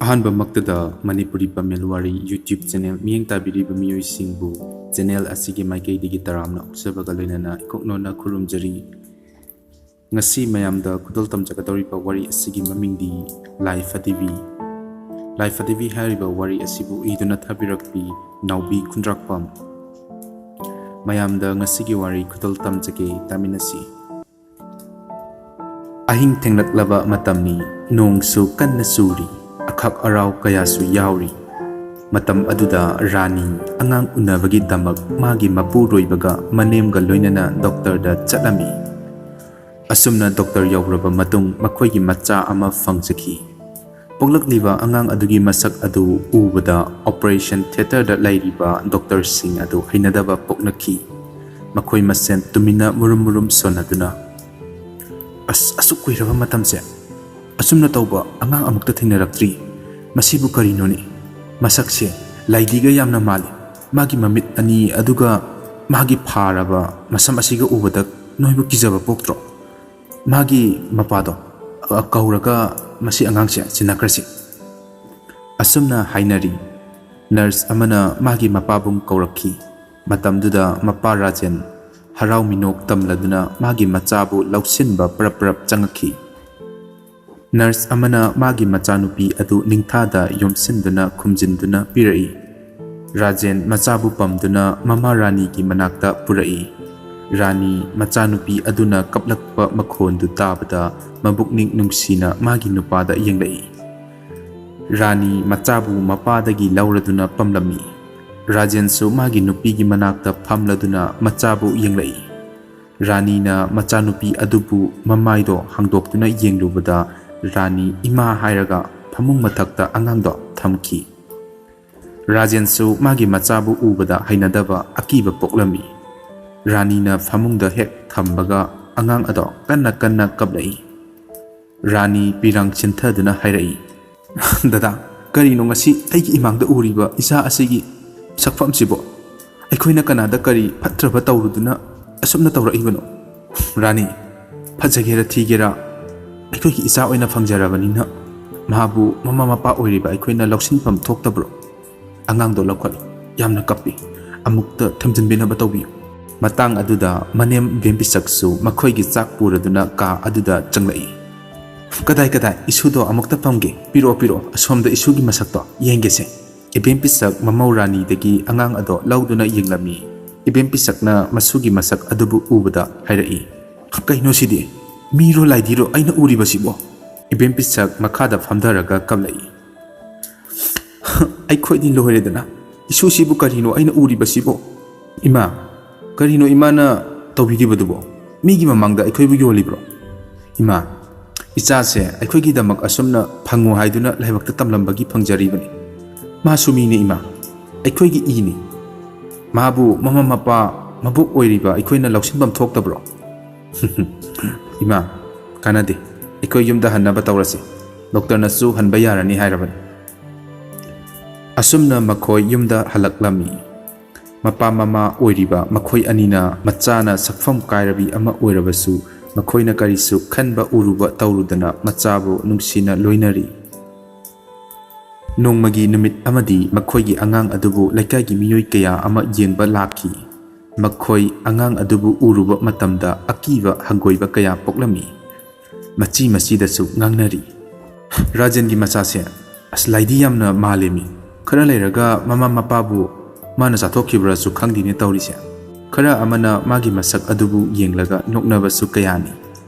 ꯑꯍꯥꯟꯕ ꯃꯛꯇꯗ ꯃꯅꯤꯄꯨꯔꯤ ꯄꯥꯃꯦꯜ ꯋꯥꯔꯤ YouTube channel ꯃꯤꯠꯌꯦꯡ ꯇꯥꯕꯤꯔꯤꯕ ꯃꯤꯑꯣꯏꯁꯤꯡꯕꯨ ꯆꯦꯅꯦꯜ ꯑꯁꯤꯒꯤ ꯃꯥꯏꯀꯩꯗꯒꯤ ꯇꯔꯥꯝꯅ ꯑꯣꯛꯆꯕꯒ ꯂꯣꯏꯅꯅ ꯏꯀꯣꯛꯅꯣꯅ ꯈꯨꯔꯨꯝꯖꯔꯤ꯫ ꯉꯁꯤ ꯃꯌꯥꯝꯗ ꯈꯨꯗꯣꯜ ꯇꯝꯖꯒꯗꯧꯔꯤꯕ ꯋꯥꯔꯤ ꯑꯁꯤꯒꯤ ꯃꯃꯤꯡꯗꯤ ꯂꯥꯏ ꯐꯗꯤꯕꯤ꯫ ꯂꯥꯏ ꯐꯗꯤꯕꯤ ꯍꯥꯏꯔꯤꯕ ꯋꯥꯔꯤ ꯑꯁꯤꯕꯨ ꯏꯗꯨꯅ ꯊꯥꯕꯤꯔꯛꯄꯤ ꯅꯥꯎꯕꯤ ꯈꯨꯟꯗ꯭ꯔꯥꯛꯄꯝ꯫ ꯃꯌꯥꯝꯗ ꯉꯁꯤꯒꯤ ꯋꯥꯔꯤ ꯈꯨꯗꯣꯜ ꯇꯝꯖꯒꯦ, ꯇꯥꯃꯤꯟꯅꯁꯤ꯫ ꯑꯍꯤꯡ ꯊꯦꯡꯂꯛꯂꯕ ꯃꯇꯝꯅꯤ, ꯅꯣꯡꯁꯨ ꯀꯟꯅ ꯆꯨꯔꯤ, ꯑꯈꯛ ꯑꯔꯥꯎ ꯀꯌꯥꯁꯨ ꯌꯥꯎꯔꯤ꯫ ꯃꯇꯝ ꯑꯗꯨꯗ ꯔꯥꯅꯤ ꯑꯉꯥꯡ ꯎꯅꯕꯒꯤꯗꯃꯛ ꯃꯥꯒꯤ ꯃꯄꯨꯔꯣꯏꯕꯒ ꯃꯅꯦꯝꯒ ꯂꯣꯏꯅꯅ ꯗꯣꯛꯇꯔꯗ ꯆꯠꯂꯝꯃꯤ꯫ ꯑꯁꯨꯝꯅ ꯗꯣꯛꯇꯔ ꯌꯧꯔꯕ ꯃꯇꯨꯡ ꯃꯈꯣꯏꯒꯤ ꯃꯆꯥ ꯑꯃ ꯐꯪꯖꯈꯤ꯫ ꯄꯣꯛꯂꯛꯂꯤꯕ ꯑꯉꯥꯡ ꯑꯗꯨꯒꯤ ꯃꯁꯛ ꯑꯗꯨ ꯎꯕꯗ ꯑꯣꯄꯔꯦꯁꯟ ꯊꯤꯌꯦꯇꯔꯗ ꯂꯩꯔꯤꯕ ꯗꯣꯛꯇꯔꯁꯤꯡ ꯑꯗꯨ ꯍꯩꯅꯗꯕ ꯄꯣꯛꯅꯈꯤ꯫ ꯃꯈꯣꯏ ꯃꯁꯦꯟ ꯇꯨꯃꯤꯟꯅ ꯃꯨꯔꯨꯝ ꯁꯣꯟꯅꯗꯨꯅ, "ꯑꯁꯨꯛ ꯀꯨꯏꯔꯕ ꯃꯇꯝꯁꯦ ꯑꯁꯨꯝꯅ ꯇꯧꯕ ꯑꯉꯥꯡ ꯑꯃꯨꯛꯇ ꯊꯦꯡꯅꯔꯛꯇ꯭ꯔꯤ꯫ ꯃꯁꯤꯕꯨ ꯀꯔꯤꯅꯣꯅꯦ? ꯃꯁꯛꯁꯦ ꯂꯥꯏꯙꯤꯒ ꯌꯥꯝꯅ ꯃꯥꯜꯂꯤ꯫ ꯃꯥꯒꯤ ꯃꯃꯤꯠ ꯑꯅꯤ ꯑꯗꯨꯒ ꯃꯥꯒꯤ ꯐꯥꯔꯕ ꯃꯁꯝ ꯑꯁꯤꯒ ꯎꯕꯗ ꯅꯣꯏꯕꯨ ꯀꯤꯖꯕ ꯄꯣꯛꯇ꯭ꯔꯣ? ꯃꯥꯒꯤ ꯃꯄꯥꯗꯣ ꯀꯧꯔꯒ ꯃꯁꯤ ꯑꯉꯥꯡꯁꯦ ꯁꯤꯟꯅꯈ꯭ꯔꯁꯤ." ꯑꯁꯨꯝꯅ ꯍꯥꯏꯅꯔꯤ꯫ ꯅꯔꯁ ꯑꯃꯅ ꯃꯥꯒꯤ ꯃꯄꯥꯕꯨꯡ ꯀꯧꯔꯛꯈꯤ꯫ ꯃꯇꯝꯗꯨꯗ ꯃꯄꯥ ꯔꯥꯖꯦꯟ ꯍꯔꯥꯎ ꯃꯤꯅꯣꯛ ꯇꯝꯂꯗꯨꯅ ꯃꯥꯒꯤ ꯃꯆꯥꯕꯨ ꯂꯧꯁꯤꯟꯕ ꯄꯔꯞ ꯆꯪꯉꯛꯈꯤ꯫ ꯅꯔꯁ ꯑꯃꯅ ꯃꯥꯒꯤ ꯃꯆꯥꯅꯨꯄꯤ ꯑꯗꯨ ꯅꯤꯡꯊꯥꯗ ꯌꯣꯝꯁꯤꯟꯗꯨꯅ ꯈꯨꯝꯖꯤꯟꯗꯨꯅ ꯄꯤꯔꯛꯏ꯫ ꯔꯥꯖꯦꯟ ꯃꯆꯥꯕꯨ ꯄꯝꯗꯨꯅ ꯃꯃꯥ ꯔꯥꯅꯤꯒꯤ ꯃꯅꯥꯛꯇ ꯄꯨꯔꯛꯏ꯫ ꯔꯥꯅꯤ ꯃꯆꯥꯅꯨꯄꯤ ꯑꯗꯨꯅ ꯀꯞꯂꯛꯄ ꯃꯈꯣꯟꯗꯨ ꯇꯥꯕꯗ ꯃꯕꯨꯛꯅꯤꯡ ꯅꯨꯡꯁꯤꯅ ꯃꯥꯒꯤ ꯅꯨꯄꯥꯗ ꯌꯦꯡꯂꯛꯏ꯫ ꯔꯥꯅꯤ ꯃꯆꯥꯕꯨ ꯃꯄꯥꯗꯒꯤ ꯂꯧꯔꯗꯨꯅ ꯄꯝꯂꯝꯃꯤ꯫ ꯔꯥꯖꯦꯟꯁꯨ ꯃꯥꯒꯤ ꯅꯨꯄꯤꯒꯤ ꯃꯅꯥꯛꯇ ꯐꯝꯂꯗꯨꯅ ꯃꯆꯥꯕꯨ ꯌꯦꯡꯂꯛꯏ꯫ ꯔꯥꯅꯤꯅ ꯃꯆꯥꯅꯨꯄꯤ ꯑꯗꯨꯕꯨ ꯃꯃꯥꯏꯗꯣ ꯍꯥꯡꯗꯣꯛꯇꯨꯅ ꯌꯦꯡꯂꯨꯕꯗ ꯔꯥꯅꯤ ꯏꯃꯥ ꯍꯥꯏꯔꯒ ꯐꯃꯨꯡ ꯃꯊꯛꯇ ꯑꯉꯥꯡꯗꯣ ꯊꯝꯈꯤ꯫ ꯔꯥꯖꯦꯟꯁꯨ ꯃꯥꯒꯤ ꯃꯆꯥꯕꯨ ꯎꯕꯗ ꯍꯩꯅꯗꯕ, ꯑꯀꯤꯕ ꯄꯣꯛꯂꯝꯃꯤ꯫ ꯔꯥꯅꯤꯅ ꯐꯃꯨꯡꯗ ꯍꯦꯛ ꯊꯝꯕꯒ ꯑꯉꯥꯡ ꯑꯗꯣ ꯀꯟꯅ ꯀꯞꯂꯛꯏ꯫ ꯔꯥꯅꯤ ꯄꯤꯔꯥꯡ ꯆꯤꯟꯊꯗꯨꯅ ꯍꯥꯏꯔꯛꯏ, "ꯗꯗꯥ, ꯀꯔꯤꯅꯣ ꯉꯁꯤ ꯑꯩꯒꯤ ꯏꯃꯥꯡꯗ ꯎꯔꯤꯕ ꯏꯆꯥ ꯑꯁꯤꯒꯤ ꯁꯛꯐꯝꯁꯤꯕꯣ? ꯑꯩꯈꯣꯏꯅ ꯀꯅꯥꯗ ꯀꯔꯤ ꯐꯠꯇ꯭ꯔꯕ ꯇꯧꯔꯨꯗꯨꯅ ꯑꯁꯨꯝꯅ ꯇꯧꯔꯛꯏꯕꯅꯣ? ꯔꯥꯅꯤ, ꯐꯖꯒꯦꯔꯥ ꯊꯤꯒꯦꯔꯥ ꯑꯩꯈꯣꯏꯒꯤ ꯏꯆꯥ ꯑꯣꯏꯅ ꯐꯪꯖꯔꯕꯅꯤꯅ ꯃꯥꯕꯨ ꯃꯃꯥ ꯃꯄꯥ ꯑꯣꯏꯔꯤꯕ ꯑꯩꯈꯣꯏꯅ ꯂꯧꯁꯤꯟꯐꯝ ꯊꯣꯛꯇꯕ꯭ꯔꯣ?" ꯑꯉꯥꯡꯗꯣ ꯂꯧꯈꯠꯂꯤ꯫ "ꯌꯥꯝꯅ ꯀꯞꯄꯤ, ꯑꯃꯨꯛꯇ ꯊꯦꯝꯖꯤꯟꯕꯤꯅꯕ ꯇꯧꯕꯤꯌꯨ." ꯃꯇꯥꯡ ꯑꯗꯨꯗ ꯃꯅꯦꯝ ꯏꯕꯦꯝꯄꯤꯁꯛꯁꯨ ꯃꯈꯣꯏꯒꯤ ꯆꯥꯛ ꯄꯨꯔꯗꯨꯅ ꯀꯥ ꯑꯗꯨꯗ ꯆꯪꯂꯛꯏ꯫ "ꯀꯗꯥꯏ ꯏꯁꯨꯗꯣ ꯑꯃꯨꯛꯇ ꯄꯝꯒꯦ, ꯄꯤꯔꯛꯑꯣ, ꯑꯁꯣꯝꯗ ꯏꯁꯨꯒꯤ ꯃꯁꯛꯇꯣ ꯌꯦꯡꯒꯦꯁꯦ." ꯏꯕꯦꯝꯄꯤꯁꯛ ꯃꯃꯧ ꯔꯥꯅꯤꯗꯒꯤ ꯑꯉꯥꯡ ꯑꯗꯣ ꯂꯧꯗꯨꯅ ꯌꯦꯡꯂꯝꯃꯤ꯫ ꯏꯕꯦꯝꯄꯤꯁꯛꯅ ꯃꯁꯨꯒꯤ ꯃꯁꯛ ꯑꯗꯨꯕꯨ ꯎꯕꯗ ꯍꯥꯏꯔꯛꯏ, "ꯀꯩꯅꯣ ꯁꯤꯗꯤ? ꯃꯤꯔꯣ ꯂꯥꯏꯙꯤꯔꯣ ꯑꯩꯅ ꯎꯔꯤꯕꯁꯤꯕꯣ?" ꯏꯕꯦꯝꯄꯤꯁꯛ ꯃꯈꯥꯗ ꯐꯝꯊꯔꯒ ꯀꯞꯂꯛꯏ꯫ "ꯑꯩꯈꯣꯏꯗꯤ ꯂꯣꯏꯔꯦꯗꯅ, ꯏꯁꯨꯁꯤꯕꯨ ꯀꯔꯤꯅꯣ ꯑꯩꯅ ꯎꯔꯤꯕꯁꯤꯕꯣ? ꯏꯃꯥ, ꯀꯔꯤꯅꯣ ꯏꯃꯥꯅ ꯇꯧꯕꯤꯔꯤꯕꯗꯨꯕꯣ? ꯃꯤꯒꯤ ꯃꯃꯥꯡꯗ ꯑꯩꯈꯣꯏꯕꯨ ꯌꯣꯜꯂꯤꯕ꯭ꯔꯣ? ꯏꯃꯥ, ꯏꯆꯥꯁꯦ ꯑꯩꯈꯣꯏꯒꯤꯗꯃꯛ ꯑꯁꯨꯝꯅ ꯐꯪꯉꯨ ꯍꯥꯏꯗꯨꯅ ꯂꯥꯏꯕꯛꯇ ꯇꯝꯂꯝꯕꯒꯤ ꯐꯪꯖꯔꯤꯕꯅꯤ꯫ ꯃꯥꯁꯨ ꯃꯤꯅꯤ ꯏꯃꯥ, ꯑꯩꯈꯣꯏꯒꯤ ꯏꯅꯤ꯫ ꯃꯥꯕꯨ ꯃꯃꯥ ꯃꯄꯥ ꯃꯕꯨꯛ ꯑꯣꯏꯔꯤꯕ ꯑꯩꯈꯣꯏꯅ ꯂꯧꯁꯤꯟꯐꯝ ꯊꯣꯛꯇꯕ꯭ꯔꯣ?" "ꯏꯃꯥ, ꯀꯥꯟꯅꯗꯦ, ꯑꯩꯈꯣꯏ ꯌꯨꯝꯗ ꯍꯟꯅꯕ ꯇꯧꯔꯁꯤ꯫ ꯗꯣꯛꯇꯔꯅꯁꯨ ꯍꯟꯕ ꯌꯥꯔꯅꯤ ꯍꯥꯏꯔꯕꯅꯤ." ꯑꯁꯨꯝꯅ ꯃꯈꯣꯏ ꯌꯨꯝꯗ ꯍꯜꯂꯛꯂꯝꯃꯤ꯫ ꯃꯄꯥ ꯃꯃꯥ ꯑꯣꯏꯔꯤꯕ ꯃꯈꯣꯏ ꯑꯅꯤꯅ ꯃꯆꯥꯅ ꯁꯛꯐꯝ ꯀꯥꯏꯔꯕꯤ ꯑꯃ ꯑꯣꯏꯔꯕꯁꯨ ꯃꯈꯣꯏꯅ ꯀꯔꯤꯁꯨ ꯈꯟꯕ ꯎꯔꯨꯕ ꯇꯧꯔꯨꯗꯅ ꯃꯆꯥꯕꯨ ꯅꯨꯡꯁꯤꯅ ꯂꯣꯏꯅꯔꯤ꯫ ꯅꯣꯡꯃꯒꯤ ꯅꯨꯃꯤꯠ ꯑꯃꯗꯤ ꯃꯈꯣꯏꯒꯤ ꯑꯉꯥꯡ ꯑꯗꯨꯕꯨ ꯂꯩꯀꯥꯏꯒꯤ ꯃꯤꯑꯣꯏ ꯀꯌా ꯑꯃ ꯌꯦꯡꯕ ꯂꯥꯛꯈꯤ꯫ ꯃꯈꯣꯏ ꯑꯉꯥꯡ ꯑꯗꯨꯕꯨ ꯎꯔꯨꯕ ꯃꯇꯝꯗ ꯑꯀꯤꯕ ꯍꯪꯒꯣꯏꯕ ꯀꯌꯥ ꯄꯣꯛꯂꯝꯃꯤ꯫ ꯃꯆꯤꯗꯁꯨ ꯉꯥꯡꯅꯔꯤ, "ꯔꯥꯖꯦꯟꯒꯤ ꯃꯆꯥꯁꯦ ꯂꯥꯏꯙꯤ ꯌꯥꯝꯅ ꯃꯥꯜꯂꯦꯃꯤ꯫ ꯈꯔ ꯂꯩꯔꯒ ꯃꯃꯥ ꯃꯄꯥꯕꯨ ꯃꯥꯅ ꯆꯥꯊꯣꯛꯈꯤꯕ꯭ꯔꯥꯁꯨ ꯈꯪꯗꯦꯅꯦ ꯇꯧꯔꯤꯁꯦ." ꯈꯔ ꯑꯃꯅ ꯃꯥꯒꯤ ꯃꯁꯛ ꯑꯗꯨꯕꯨ ꯌꯦꯡꯂꯒ ꯅꯣꯛꯅꯕꯁꯨ ꯀꯌꯥꯅꯤ꯫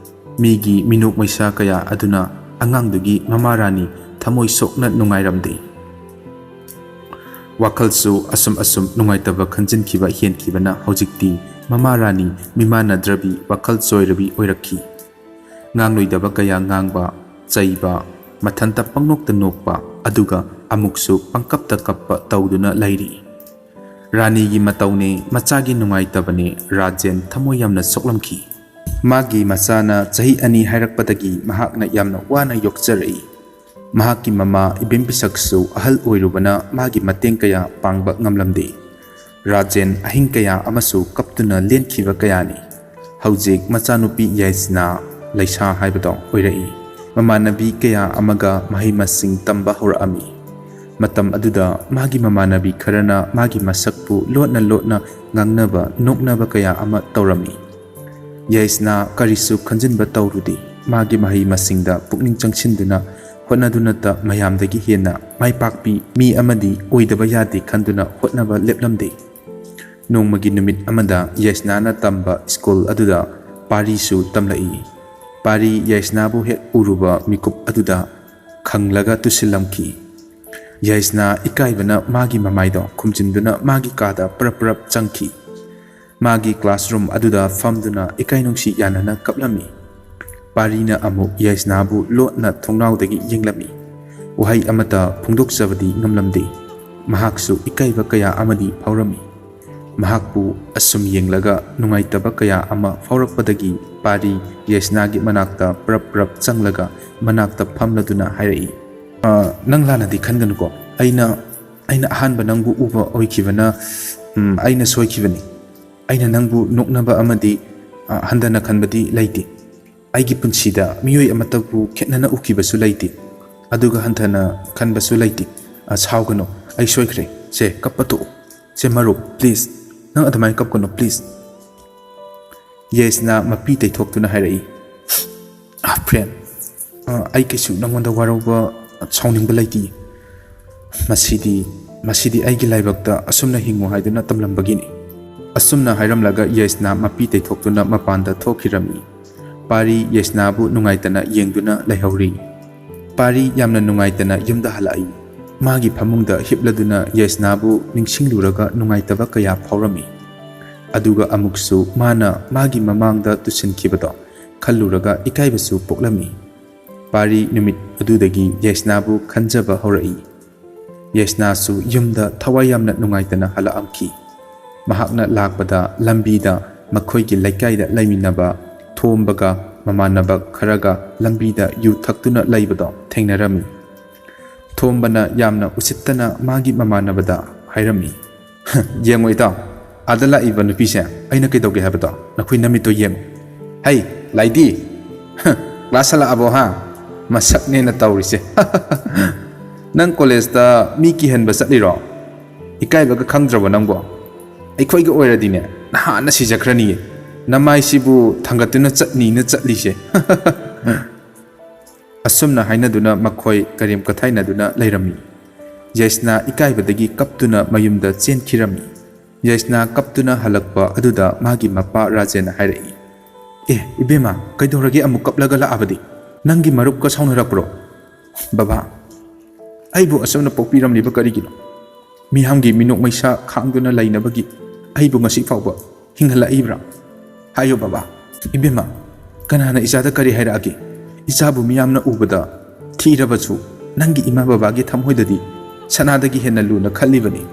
ꯃꯤꯒꯤ ꯃꯤꯅꯣꯛ ꯃꯩꯁꯥꯀꯌా ꯑꯗꯨꯅ ꯑꯉꯥꯡꯗꯨꯒꯤ ꯃꯃꯥ ꯔꯥꯅꯤ ꯊꯃꯣꯏ ꯁꯣꯛꯅ ꯅꯨꯡꯉꯥꯏꯔꯝꯗꯦ꯫ ꯋꯥꯈꯜꯁꯨ ꯑꯁꯨꯝ ꯅꯨꯡꯉꯥꯏꯇꯕ ꯈꯟꯖꯤꯟꯈꯤꯕ ꯍꯦꯟꯈꯤꯕꯅ ꯍꯧꯖꯤꯛꯇꯤ ꯃꯃꯥ ꯔꯥꯅꯤ ꯃꯤꯃꯥꯟꯅꯗ꯭ꯔꯕꯤ, ꯋꯥꯈꯜ ꯆꯣꯏꯔꯕꯤ ꯑꯣꯏꯔꯛꯈꯤ꯫ ꯉꯥꯡꯂꯣꯏꯗꯕ ꯀꯌꯥ ꯉꯥꯡꯕ, ꯆꯩꯕ, ꯃꯊꯟꯇ ꯄꯪꯅꯣꯛꯇ ꯅꯣꯛꯄ, ꯑꯗꯨꯒ ꯑꯃꯨꯛꯁꯨ ꯄꯪꯀꯞꯇ ꯀꯞꯄ ꯇꯧꯗꯨꯅ ꯂꯩꯔꯤ꯫ ꯔꯥꯅꯤꯒꯤ ꯃꯇꯧꯅꯦ, ꯃꯆꯥꯒꯤ ꯅꯨꯡꯉꯥꯏꯇꯕꯅꯦ ꯔꯥꯖꯦꯟ ꯊꯃꯣꯏ ꯌꯥꯝꯅ ꯁꯣꯛꯂꯝꯈꯤ꯫ ꯃꯥꯒꯤ ꯃꯆꯥꯅ ꯆꯍꯤ 2 ꯍꯥꯏꯔꯛꯄꯗꯒꯤ ꯃꯍꯥꯛꯅ ꯌꯥꯝꯅ ꯋꯥꯅ ꯌꯣꯛꯆꯔꯛꯏ꯫ ꯃꯍꯥꯛꯀꯤ ꯃꯃꯥ ꯏꯕꯦꯝꯄꯤꯁꯛꯁꯨ ꯑꯍꯜ ꯑꯣꯏꯔꯨꯕꯅ ꯃꯥꯒꯤ ꯃꯇꯦꯡ ꯀꯌꯥ ꯄꯥꯡꯕ ꯉꯝꯂꯝꯗꯦ꯫ ꯔꯥꯖꯦꯟ ꯑꯍꯤꯡ kaya ꯑꯃꯁꯨ ꯀꯞꯇꯨꯅ ꯂꯦꯟꯈꯤꯕ ꯀꯌꯥꯅꯤ꯫ ꯍꯧꯖꯤꯛ ꯃꯆꯥꯅꯨꯄꯤ ꯌꯥꯏꯁꯅꯥ ꯂꯩꯁꯥ ꯍꯥꯏꯕꯗꯣ ꯑꯣꯏꯔꯛꯏ꯫ ꯃꯃꯥꯟꯅꯕꯤ ꯀꯌꯥ ꯑꯃꯒ ꯃꯍꯩ ꯃꯁꯤꯡ ꯇꯝꯕ ꯍꯧꯔꯛꯑꯝꯃꯤ꯫ ꯃꯇꯝ ꯑꯗꯨꯗ ꯃꯥꯒꯤ ꯃꯃꯥꯟꯅꯕꯤ ꯈꯔꯅ ꯃꯥꯒꯤ ꯃꯁꯛꯄꯨ ꯂꯣꯠꯅ ꯂꯣꯠꯅ ꯉꯥꯡꯅꯕ ꯅꯣꯛꯅꯕ ꯀꯌꯥ ꯑꯃ ꯇꯧꯔꯝꯃꯤ꯫ ꯌꯥꯏꯁꯅꯥ ꯀꯔꯤꯁꯨ ꯈꯟꯖꯤꯟꯕ ꯇꯧꯔꯨꯗꯦ꯫ ꯃꯥꯒꯤ ꯃꯍꯩ ꯃꯁꯤꯡꯗ ꯄꯨꯛꯅꯤꯡ ꯆꯪꯁꯤꯟꯗꯨꯅ ꯍꯣꯠꯅꯗꯨꯅꯇ ꯃꯌꯥꯝꯗꯒꯤ ꯍꯦꯟꯅ ꯃꯥꯏꯄꯥꯛꯄꯤ ꯃꯤ ꯑꯃꯗꯤ ꯑꯣꯏꯗꯕ ꯌꯥꯗꯦ ꯈꯟꯗꯨꯅ ꯍꯣꯠꯅꯕ ꯂꯦꯞꯂꯝꯗꯦ꯫ ꯅꯣꯡꯃꯒꯤ ꯅꯨꯃꯤꯠ ꯑꯃꯗ ꯌꯥꯏꯁꯅꯥꯅ ꯇꯝꯕ ꯁ꯭ꯀꯨꯜ ꯑꯗꯨꯗ ꯄꯥꯔꯤꯁꯨ ꯇꯝꯂꯛꯏ꯫ ꯄꯥꯔꯤ ꯌꯥꯏꯁꯅꯥꯕꯨ ꯍꯦꯛ ꯎꯔꯨꯕ ꯃꯤꯀꯨꯞ ꯑꯗꯨꯗ ꯈꯪꯂꯒ ꯇꯨꯁꯤꯜꯂꯝꯈꯤ꯫ ꯌꯥꯏꯁꯅꯥ ꯏꯀꯥꯏꯕꯅ ꯃꯥꯒꯤ ꯃꯃꯥꯏꯗꯣ ꯈꯨꯝꯖꯤꯟꯗꯨꯅ ꯃꯥꯒꯤ ꯀꯥꯗ ꯄꯔꯞ ꯆꯪꯈꯤ꯫ ꯃꯥꯒꯤ ꯀ꯭ꯂꯥꯁꯔꯨꯝ ꯑꯗꯨꯗ ꯐꯝꯗꯨꯅ ꯏꯀꯥꯏ ꯅꯨꯡꯁꯤ ꯌꯥꯅꯅ ꯀꯞꯂꯝꯃꯤ꯫ ꯄꯥꯔꯤꯅ ꯑꯃꯨꯛ ꯌꯥꯏꯁꯅꯥꯕꯨ ꯂꯣꯠꯅ ꯊꯣꯡꯅꯥꯎꯗꯒꯤ ꯌꯦꯡꯂꯝꯃꯤ꯫ ꯋꯥꯍꯩ ꯑꯃꯠꯇ ꯐꯣꯡꯗꯣꯛꯆꯕꯗꯤ ꯉꯝꯂꯝꯗꯦ꯫ ꯃꯍꯥꯛꯁꯨ ꯏꯀꯥꯏꯕ ꯀꯌꯥ ꯑꯃꯗꯤ ꯐꯥꯎꯔꯝꯃꯤ꯫ ꯃꯍꯥꯛꯄꯨ ꯑꯁꯨꯝ ꯌꯦꯡꯂꯒ ꯅꯨꯡꯉꯥꯏꯇꯕ ꯀꯌꯥ ꯑꯃ ꯐꯥꯎꯔꯛꯄꯗꯒꯤ ꯄꯥꯔꯤ ꯌꯥꯏꯁꯅꯥꯒꯤ ꯃꯅꯥꯛꯇ ꯄꯔꯞ ꯆꯪꯂꯒ ꯃꯅꯥꯛꯇ ꯐꯝꯂꯗꯨꯅ ꯍꯥꯏꯔꯛꯏ, "ꯅꯪ ꯂꯥꯟꯅꯗꯤ ꯈꯟꯒꯅꯨꯀꯣ, ꯑꯩꯅ ꯑꯍꯥꯟꯕ ꯅꯪꯕꯨ ꯎꯕ ꯑꯣꯏꯈꯤꯕꯅ ꯑꯩꯅ ꯁꯣꯏꯈꯤꯕꯅꯤ꯫ ꯑꯩꯅ ꯅꯪꯕꯨ ꯅꯣꯛꯅꯕ ꯑꯃꯗꯤ ꯍꯟꯊꯅ ꯈꯟꯕꯗꯤ ꯂꯩꯇꯦ꯫ ꯑꯩꯒꯤ ꯄꯨꯟꯁꯤꯗ ꯃꯤꯑꯣꯏ ꯑꯃꯠꯇꯕꯨ ꯈꯦꯠꯅꯅ ꯎꯈꯤꯕꯁꯨ ꯂꯩꯇꯦ, ꯑꯗꯨꯒ ꯍꯟꯊꯅ ꯈꯟꯕꯁꯨ ꯂꯩꯇꯦ꯫ ꯁꯥꯎꯒꯅꯨ, ꯑꯩ ꯁꯣꯏꯈ꯭ꯔꯦ꯫ ꯁꯦ ꯀꯞꯄ ꯇꯣꯛꯎ꯫ ꯁꯦ ꯃꯔꯨꯞ, ꯄ꯭ꯂꯤꯖ, ꯅꯪ ꯑꯗꯨꯃꯥꯏꯅ ꯀꯞꯀꯅꯨ ꯄ꯭ꯂꯤꯖ." ꯌꯥꯏꯁꯅꯥ ꯃꯄꯤ ꯇꯩꯊꯣꯛꯇꯨꯅ ꯍꯥꯏꯔꯛꯏ, "ꯐ꯭ꯔꯦꯟ, ꯑꯩ ꯀꯩꯁꯨ ꯅꯪꯉꯣꯟꯗ ꯋꯥꯔꯧꯕ ꯁꯥꯎꯅꯤꯡꯕ ꯂꯩꯇꯦ꯫ ꯃꯁꯤꯗꯤ ꯑꯩꯒꯤ ꯂꯥꯏꯕꯛꯇ ꯑꯁꯨꯝꯅ ꯍꯤꯡꯉꯨ ꯍꯥꯏꯗꯨꯅ ꯇꯝꯂꯝꯕꯒꯤꯅꯤ." ꯑꯁꯨꯝꯅ ꯍꯥꯏꯔꯝꯂꯒ ꯌꯥꯏꯁꯅꯥ ꯃꯄꯤ ꯇꯩꯊꯣꯛꯇꯨꯅ ꯃꯄꯥꯟꯗ ꯊꯣꯛꯈꯤꯔꯝꯃꯤ꯫ ꯄꯥꯔꯤ ꯌꯥꯏꯁꯅꯥꯕꯨ ꯅꯨꯡꯉꯥꯏꯇꯅ ꯌꯦꯡꯗꯨꯅ ꯂꯩꯍꯧꯔꯤ꯫ ꯄꯥꯔꯤ ꯌꯥꯝꯅ ꯅꯨꯡꯉꯥꯏꯇꯅ ꯌꯨꯝꯗ ꯍꯜꯂꯛꯏ꯫ ꯃꯥꯒꯤ ꯐꯃꯨꯡꯗ ꯍꯤꯞꯂꯗꯨꯅ ꯌꯥꯏꯁꯅꯥꯕꯨ ꯅꯤꯡꯁꯤꯡꯂꯨꯔꯒ ꯅꯨꯡꯉꯥꯏꯇꯕ ꯀꯌꯥ ꯐꯥꯎꯔꯝꯃꯤ꯫ ꯑꯗꯨꯒ ꯑꯃꯨꯛꯁꯨ ꯃꯥꯅ ꯃꯥꯒꯤ ꯃꯃꯥꯡꯗ ꯇꯨꯁꯤꯟꯈꯤꯕꯗꯣ ꯈꯜꯂꯨꯔꯒ ꯏꯀꯥꯏꯕꯁꯨ ꯄꯣꯛꯂꯝꯃꯤ꯫ ꯄꯥꯔꯤ ꯅꯨꯃꯤꯠ ꯑꯗꯨꯗꯒꯤ ꯌꯥꯏꯁꯅꯥꯕꯨ ꯈꯟꯖꯕ ꯍꯧꯔꯛꯏ꯫ ꯌꯥꯏꯁꯅꯥꯁꯨ ꯌꯨꯝꯗ ꯊꯋꯥꯏ ꯌꯥꯝꯅ ꯅꯨꯡꯉꯥꯏꯇꯅ ꯍꯜꯂꯛꯑꯝꯈꯤ꯫ ꯃꯍꯥꯛꯅ ꯂꯥꯛꯄꯗ ꯂꯝꯕꯤꯗ ꯃꯈꯣꯏꯒꯤ ꯂꯩꯀꯥꯏꯗ ꯂꯩꯃꯤꯟꯅꯕ ꯊꯣꯝꯕꯒ ꯃꯃꯥꯟꯅꯕ ꯈꯔꯒ ꯂꯝꯕꯤꯗ ꯌꯨ ꯊꯛꯇꯨꯅ ꯂꯩꯕꯗꯣ ꯊꯦꯡꯅꯔꯝꯃꯤ꯫ ꯊꯣꯝꯕꯅ ꯌꯥꯝꯅ ꯎꯁꯤꯠꯇꯅ ꯃꯥꯒꯤ ꯃꯃꯥꯟꯅꯕꯗ ꯍꯥꯏꯔꯝꯃꯤ, "ꯌꯦꯡꯉꯣ ꯏꯇꯥꯎ, ꯑꯥꯗ ꯂꯥꯛꯏꯕ ꯅꯨꯄꯤꯁꯦ ꯑꯩꯅ ꯀꯩꯗꯧꯒꯦ ꯍꯥꯏꯕꯗꯣ ꯅꯈꯣꯏ ꯅꯃꯤꯠꯇꯣ ꯌꯦꯡꯉꯨ꯫ ꯍꯩ ꯂꯥꯏꯗꯤ, ꯀ꯭ꯂꯥꯁ ꯍꯜꯂꯛꯑꯕꯣ ꯍꯥ? ꯃꯁꯛꯅꯦꯅ ꯇꯧꯔꯤꯁꯦ꯫ ꯅꯪ ꯀꯣꯂꯦꯖꯇ ꯃꯤ ꯀꯤꯍꯟꯕ ꯆꯠꯂꯤꯔꯣ? ꯏꯀꯥꯏꯕꯒ ꯈꯪꯗ꯭ꯔꯕꯣ ꯅꯪꯕꯣ? ꯑꯩꯈꯣꯏꯒ ꯑꯣꯏꯔꯗꯤꯅꯦ ꯅꯍꯥꯟꯅ ꯁꯤꯖꯈ꯭ꯔꯅꯤꯌꯦ, ꯅꯃꯥꯏꯁꯤꯕꯨ ꯊꯥꯡꯒꯠꯇꯨꯅ ꯆꯠꯅꯤꯅ ꯆꯠꯂꯤꯁꯦ." ꯑꯁꯨꯝꯅ ꯍꯥꯏꯅꯗꯨꯅ ꯃꯈꯣꯏ ꯀꯔꯦꯝ ꯀꯊꯥꯏꯅꯗꯨꯅ ꯂꯩꯔꯝꯃꯤ꯫ ꯌꯥꯏꯁꯅꯥ ꯏꯀꯥꯏꯕꯗꯒꯤ ꯀꯞꯇꯨꯅ ꯃꯌꯨꯝꯗ ꯆꯦꯟꯈꯤꯔꯝꯃꯤ꯫ ꯌꯥꯏꯁꯅꯥ ꯀꯞꯇꯨꯅ ꯍꯜꯂꯛꯄ ꯑꯗꯨꯗ ꯃꯥꯒꯤ ꯃꯄꯥ ꯔꯥꯖꯦꯟꯅ ꯍꯥꯏꯔꯛꯏ, "ꯏꯕꯦꯝꯃ, ꯀꯩꯗꯧꯔꯒꯦ ꯑꯃꯨꯛ ꯀꯞꯂꯒ ꯂꯥꯛꯑꯕꯗꯤ? ꯅꯪꯒꯤ ꯃꯔꯨꯞꯀ ꯁꯥꯎꯅꯔꯛꯄ꯭ꯔꯣ?" "ꯕꯕꯥ, ꯑꯩꯕꯨ ꯑꯁꯨꯝꯅ ꯄꯣꯛꯄꯤꯔꯝꯂꯤꯕ ꯀꯔꯤꯒꯤꯅꯣ? ꯃꯤꯌꯥꯝꯒꯤ ꯃꯤꯅꯣꯛ ꯃꯩꯁꯥ ꯈꯥꯡꯗꯨꯅ ꯂꯩꯅꯕꯒꯤ ꯑꯩꯕꯨ ꯉꯁꯤ ꯐꯥꯎꯕ ꯍꯤꯡꯍꯜꯂꯛꯏꯕ꯭ꯔꯥ? ꯍꯥꯏꯌꯨ ꯕꯕꯥ." "ꯏꯕꯦꯝꯃ, ꯀꯅꯥꯅ ꯏꯆꯥꯗ ꯀꯔꯤ ꯍꯥꯏꯔꯛꯑꯒꯦ? ꯏꯆꯥꯕꯨ ꯃꯤꯌꯥꯝꯅ ꯎꯕꯗ ꯊꯤꯔꯕꯁꯨ ꯅꯪꯒꯤ ꯏꯃꯥ ꯕꯕꯥꯒꯤ ꯊꯃꯣꯏꯗꯗꯤ ꯁꯅꯥꯗꯒꯤ ꯍꯦꯟꯅ ꯂꯨꯅ ꯈꯜꯂꯤꯕꯅꯤ꯫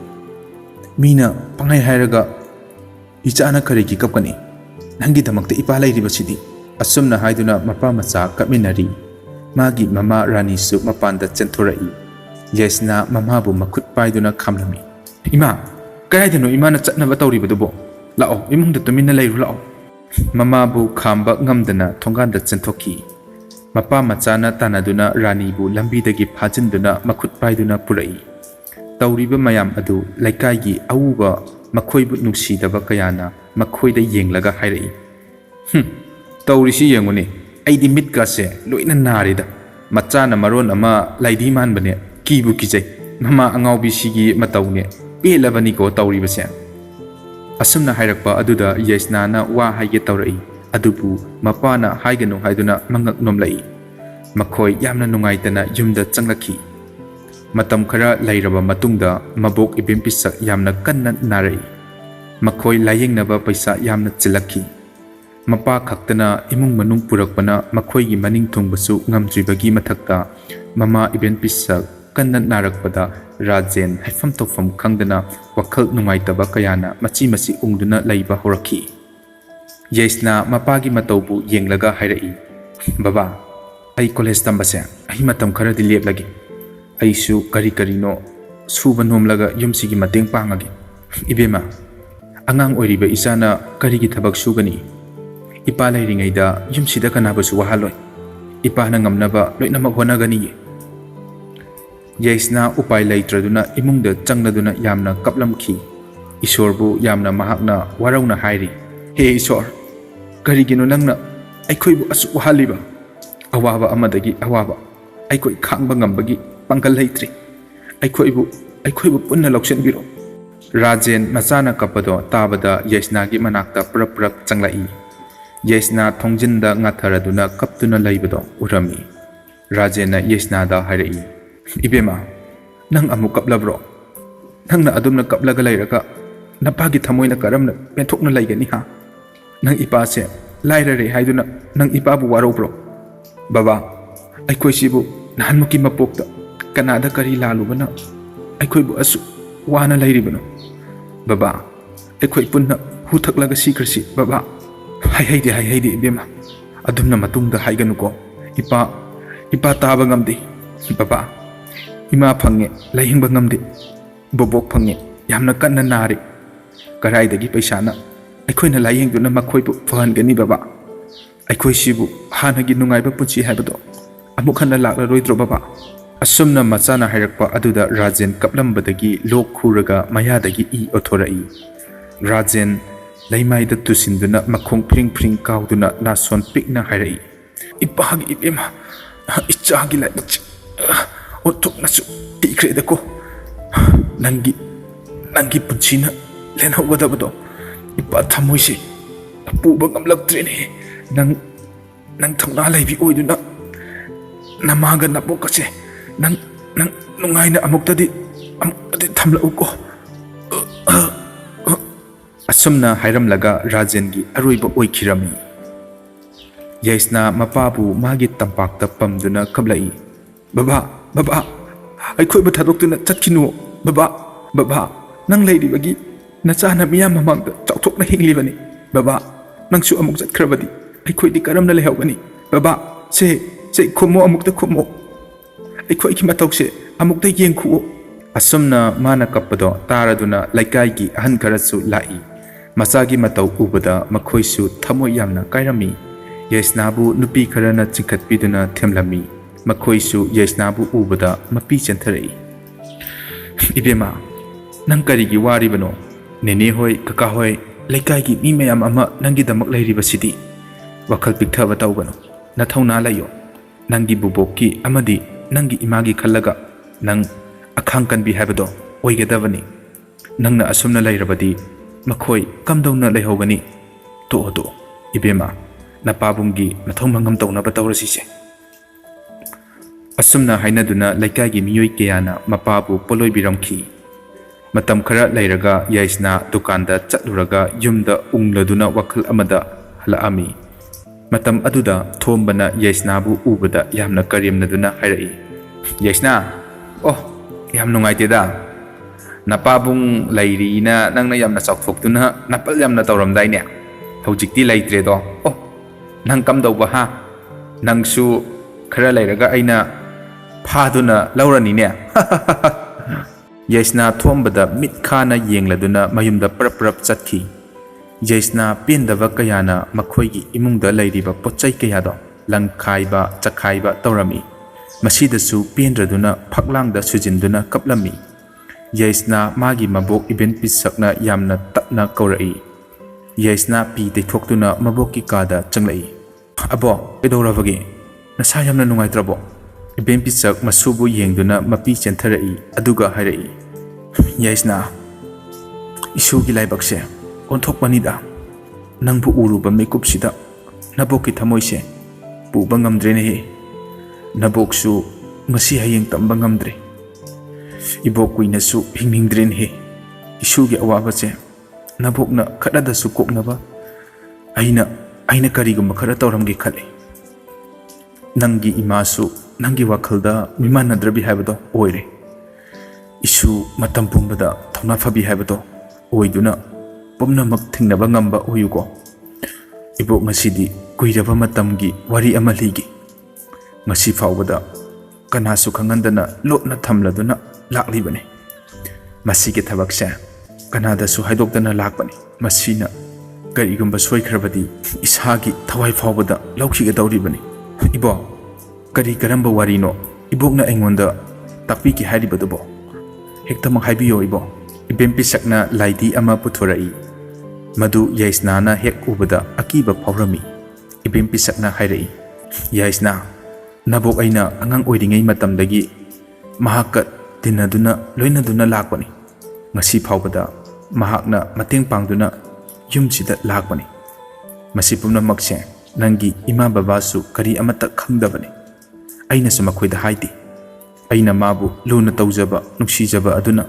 ꯃꯤꯅ ꯄꯪꯍꯥꯏ ꯍꯥꯏꯔꯒ ꯏꯆꯥꯅ ꯀꯔꯤꯒꯤ ꯀꯞꯀꯅꯤ? ꯅꯪꯒꯤꯗꯃꯛꯇ ꯏꯄꯥ ꯂꯩꯔꯤꯕꯁꯤꯗꯤ." ꯑꯁꯨꯝꯅ ꯍꯥꯏꯗꯨꯅ ꯃꯄꯥ ꯃꯆꯥ ꯀꯞꯃꯤꯟꯅꯔꯤ꯫ ꯃꯥꯒꯤ ꯃꯃꯥ ꯔꯥꯅꯤꯁꯨ ꯃꯄꯥꯟꯗ ꯆꯦꯟꯊꯣꯔꯛꯏ꯫ ꯌꯥꯏꯁꯅꯥ ꯃꯃꯥꯕꯨ ꯃꯈꯨꯠ ꯄꯥꯏꯗꯨꯅ ꯈꯥꯝꯂꯝꯃꯤ꯫ "ꯏꯃꯥ, ꯀꯗꯥꯏꯗꯅꯣ ꯏꯃꯥꯅ ꯆꯠꯅꯕ ꯇꯧꯔꯤꯕꯗꯨꯕꯣ? ꯂꯥꯛꯑꯣ, ꯏꯃꯨꯡꯗ ꯇꯨꯃꯤꯟꯅ ꯂꯩꯔꯨ ꯂꯥꯛꯑꯣ." ꯃꯃꯥꯕꯨ ꯈꯥꯝꯕ ꯉꯝꯗꯅ ꯊꯣꯡꯒꯥꯟꯗ ꯆꯦꯟꯊꯣꯛꯈꯤ꯫ ꯃꯄꯥ ꯃꯆꯥꯅ ꯇꯥꯟꯅꯗꯨꯅ ꯔꯥꯅꯤꯕꯨ ꯂꯝꯕꯤꯗꯒꯤ ꯐꯥꯖꯤꯟꯗꯨꯅ ꯃꯈꯨꯠ ꯄꯥꯏꯗꯨꯅ ꯄꯨꯔꯛꯏ꯫ ꯇꯧꯔꯤꯕ ꯃꯌꯥꯝ ꯑꯗꯨ ꯂꯩꯀꯥꯏꯒꯤ ꯑꯎꯕ ꯃꯈꯣꯏꯕꯨ ꯅꯨꯡꯁꯤꯗꯕ ꯀꯌꯥꯅ ꯃꯈꯣꯏꯗ ꯌꯦꯡꯂꯒ ꯍꯥꯏꯔꯛꯏ, "ꯇꯧꯔꯤꯁꯤ ꯌꯦꯡꯉꯨꯅꯦ, ꯑꯩꯗꯤ ꯃꯤꯠꯀꯥꯁꯦ ꯂꯣꯏꯅ ꯅꯥꯔꯦꯗ꯫ ꯃꯆꯥꯅ ꯃꯔꯣꯟ ꯑꯃ ꯂꯥꯏꯙꯤ ꯃꯥꯟꯕꯅꯦ, ꯀꯤꯕꯨ ꯀꯤꯖꯩ꯫ ꯃꯃꯥ ꯑꯉꯥꯎꯕꯤꯁꯤꯒꯤ ꯃꯇꯧꯅꯦ, ꯄꯦꯜꯂꯕꯅꯤꯀꯣ ꯇꯧꯔꯤꯕꯁꯦ." ꯑꯁꯨꯝꯅ ꯍꯥꯏꯔꯛꯄ ꯑꯗꯨꯗ ꯌꯥꯏꯁꯅꯥꯅ ꯋꯥ ꯍꯥꯏꯒꯦ ꯇꯧꯔꯛꯏ, ꯑꯗꯨꯕꯨ ꯃꯄꯥꯅ ꯍꯥꯏꯒꯅꯨ ꯍꯥꯏꯗꯨꯅ ꯃꯉꯛ ꯅꯣꯝꯂꯛꯏ꯫ ꯃꯈꯣꯏ ꯌꯥꯝꯅ ꯅꯨꯡꯉꯥꯏꯇꯅ ꯌꯨꯝꯗ ꯆꯪꯂꯛꯈꯤ꯫ ꯃꯇꯝ ꯈꯔ ꯂꯩꯔꯕ ꯃꯇꯨꯡꯗ ꯃꯕꯣꯛ ꯏꯕꯦꯝꯄꯤꯁꯛ ꯌꯥꯝꯅ ꯀꯟꯅ ꯅꯥꯔꯛꯏ꯫ ꯃꯈꯣꯏ ꯂꯥꯌꯦꯡꯅꯕ ꯄꯩꯁꯥ ꯌꯥꯝꯅ ꯆꯤꯜꯂꯛꯈꯤ꯫ ꯃꯄꯥ ꯈꯛꯇꯅ ꯏꯃꯨꯡ ꯃꯅꯨꯡ ꯄꯨꯔꯛꯄꯅ ꯃꯈꯣꯏꯒꯤ ꯃꯅꯤꯡ ꯊꯨꯡꯕꯁꯨ ꯉꯝꯗ꯭ꯔꯤꯕꯒꯤ ꯃꯊꯛꯇ ꯃꯃꯥ ꯏꯕꯦꯝꯄꯤꯁꯛ ꯀꯟꯅ ꯅꯥꯔꯛꯄꯗ ꯔꯥꯖꯦꯟ ꯍꯥꯏꯐꯝ ꯇꯧꯐꯝ ꯈꯪꯗꯅ ꯋꯥꯈꯜ ꯅꯨꯡꯉꯥꯏꯇꯕ ꯀꯌꯥꯅ ꯃꯆꯤ ꯎꯡꯗꯨꯅ ꯂꯩꯕ ꯍꯧꯔꯛꯈꯤ꯫ ꯌꯥꯏꯁꯅꯥ ꯃꯄꯥꯒꯤ ꯃꯇꯧꯕꯨ ꯌꯦꯡꯂꯒ ꯍꯥꯏꯔꯛꯏ, "ꯕꯕꯥ, ꯑꯩ ꯀꯣꯂꯦꯖ ꯇꯝꯕꯁꯦ ꯑꯩ ꯃꯇꯝ ꯈꯔꯗꯤ ꯂꯦꯞꯂꯒꯦ꯫ ꯑꯩꯁꯨ ꯀꯔꯤꯅꯣ ꯁꯨꯕ ꯅꯣꯝꯂꯒ ꯌꯨꯝꯁꯤꯒꯤ ꯃꯇꯦꯡ ꯄꯥꯡꯉꯒꯦ꯫ ꯏꯕꯦꯝꯃ, ꯑꯉꯥꯡ ꯑꯣꯏꯔꯤꯕ ꯏꯆꯥꯅ ꯀꯔꯤꯒꯤ ꯊꯕꯛ ꯁꯨꯒꯅꯤ? ꯏꯄꯥ ꯂꯩꯔꯤꯉꯩꯗ ꯌꯨꯝꯁꯤꯗ ꯀꯅꯥꯕꯨꯁꯨ ꯋꯥꯍꯜꯂꯣꯏ꯫ ipana ngamnaba loinamak honagani. Yaisna upai leitraduna imungda changladuna yamna kaplamki. Isorbu yamna mahakna warauna hairi. He Isor, karigino nangna aikhoibu asuk wahaliba. Awaba amadagi awaba. Aikoi khangba ngambagi pangkal leitri. Aikhoibu punna lauksenbiro. Rajen machana kapado tabada Yaisnagi manakta prak changlai. Yaisna thongjinda ngatharaduna kaptuna laibado urami. Rajena Yaisnada hairi. Ibema, nang amuk kaplabro. Nangna adumna kaplaga lairaga napagi thamoina karamna penthokna laigani ha. Nang ipa se lairare haiduna nang ipa bu warobro. Baba, aikoi sibu nahanmuki mapokta kanada kari lalubana. Aikoi bu asu wana lairibano. Baba, aikoi punna huthaklaga sikrasi baba. Haihayde ibema. Adumna matungda haiganuko. Ipa taba ngamdi. Baba, ima phange laihingba ngamdi. Bobok phange yamna kanna nari. Karaidagi paisana aikhoina layengduna makhoibu phangani baba. Aikoi sibu hanagi nungaiba punchi haibado amuk hanna laklaroidro baba. Asumna machana hairakpa aduda Rajen kaplambadagi lok khuraga mayadagi I othorai. Rajen laimaida tusinduna makhong pring kauduna nason pikna hairai. Ipagi ibema ichagi lai othoknasu tikredako. Nangi punchina len hogadabado ipa thamoise puba ngamlaktrene. Nang thongna laibi oiduna namaga napokase nang nungaina amuktadi thamlauko. Asumna hairamlaga Rajengi aroiba oikhirami. Yaisna mapabu magi tampakta pamduna kablai. Baba, aikhoiba thadoktuna chatkinu. Baba, nang lairibagi nachana miyam mamangda chauthokna hinglibani. Baba, nangsu amuk chatkrabadi aikhoidi karamna lehawgani. Baba, se khomo amukta khomo. Aikhoiki matawse amukta yengkhuo. Asumna mana kappado taraduna laikai ahan karasu lai. Masagi matau ubada makhoisu thamoy yamna kairami. Yaisnabu nupi karana chikhatpiduna themlami. Makhoisu Yaisnabu ubada mapi chentharai. Ibema, nang karigi waribano. Nene hoi kaka hoi laikai mi mayam ama nangi damak lairibasidi. Wakhal pikthaba tawgano. Nathawna layo. Nangi buboki amadi nangi imagi khallaga nang akhangkan bi habado oigadavani. Nangna asumna lairabadi makhoi kamdawna laihawgani. To ibema napabungi mathong mangam tawnaba tawrasise. Asumna hainaduna laikai miyoi kayana mapabu poloibiramki. Matam khara lairaga Yaisna dukanda chatluraga yumda ungladuna wakhal amada halaami. Matam aduda thombana Yaisnabu ubada yamna karimnaduna hairai. Yaisna, oh, yam nungaiteda. Napabung lairina nangna yamna chawthoktuna napal yamna tawramdaine. Hojikti laitredo. Oh, nang kamdawba ha. Nangsu khara lairaga aina phaduna lauranine. Yaisna thombada mitkhana yengladuna mayumda prap chatki. Yaisna pendava kayana makhoigi imungda lairiba pochai kayado langkhaiba chakhaiba tawrami. Masidasu pendraduna phaklangda sujinduna kaplami. Yaisna magi mabok iben pisakna yamna tapna kaurai. Yaisna pi teithoktuna maboki kada changlai. Abo edoravagi nasa yamna nungaitrabo. Iben pisak masubu yengduna mapi chentharai aduga hairai. Yaisna, isugi laibakse onthokpanida. Nangbu uruba mekupsida naboki thamoise puba ngamdrene he. Naboksu ngasi hayeng tamba ngamdre. Ibokuinasu hingningdrene he. Isugi awabase nabokna khadadasu koknaba aina karigumba khara tawramge khale. Nangi imasu nangi wakhalda mimannadrabi haibado oire. Isu matam pumbada thawna fabi haibado oiduna pumnamak thingnaba ngamba oyugo. Ibok ngasidi kuiraba matamgi wari ama ligi. Ngasi fawbada kanasu khangandana lotna thamladuna laklibane. Masige thabakse kanadasu haidokdana lakbani. Masina karigumba soikrabadi isagi thawai fawbada laukhiga dawribani. Ibo Kari karamba warino ibokna aingondda takpiki hairibadubo hektamak haibiyo ibo. Ibempisakna laidi ama puthorai madu Yaisnana hek ubada akiba phawrami. Ibempisakna hairai Yaisna nabok aina angang oiringai matamdagi mahakka tinaduna loinaduna lakpani. Ngasi phawbada mahakna mateng pangduna yumsida lakpani. Masi pumnamakse nangi ima babasu kari amata khangdabani. Aina su makoida haidi. Aina mabu luna tawjaba nuksijaba aduna